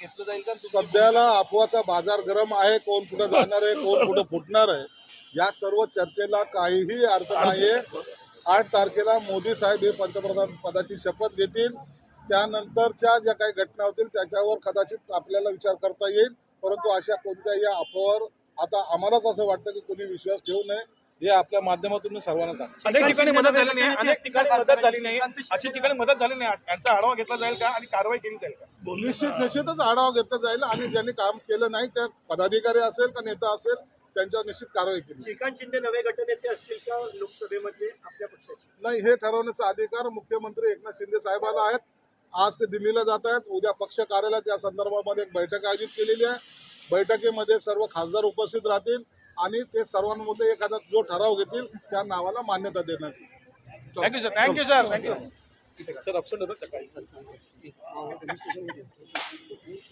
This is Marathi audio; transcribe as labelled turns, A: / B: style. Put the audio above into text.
A: घेतलं जाईल का?
B: सध्याला अफवाचा बाजार गरम आहे. कोण कुठं जाणार आहे, कोण कुठं फुटणार आहे, या सर्व चर्चेला काहीही अर्थ नाहीये. 8 तारखेला मोदी साहेब हे पंतप्रधान पदाची शपथ घेतील. त्यानंतरच्या ज्या काही घटना होतील त्याच्यावर कदाचित आपल्याला विचार करता येईल. परंतु अशा कोणत्याही अफवावर आता आम्हालाच असं वाटतं की कोणी विश्वास ठेवू नये, हे आपल्या माध्यमातून मी सर्वांना सांगतो.
A: अनेक ठिकाणी मदत झाली नाही, अनेक ठिकाणी मदत झाली नाही, अशा ठिकाणी मदत झाली नाही. यांचा आढावा घेतला जाईल का आणि कारवाई केली जाईल का?
B: निश्चितच आढावा घेतला जाईल आणि ज्यांनी काम केलं नाही त्या पदाधिकारी असेल का नेता असेल त्यांच्यावर निश्चित कारवाई केली.
C: श्रीकांत शिंदे नवे गटनेते असतील का लोकसभेमध्ये आपल्या पक्षाचे?
B: नाही, हे ठरवण्याचा अधिकार मुख्यमंत्री एकनाथ शिंदे साहेबांना आहेत. आज ते दिल्लीला जात आहेत. उद्या पक्ष कार्यालयात या संदर्भामध्ये एक बैठक आयोजित केलेली आहे. बैठकीमध्ये सर्व खासदार उपस्थित राहतील आणि ते सर्वांमध्ये एखादा जो ठराव घेतील त्या नावाला मान्यता देण्यात येईल.
A: Thank you sir. Thank you sir. Thank you sir. Absent होतं सकाळी.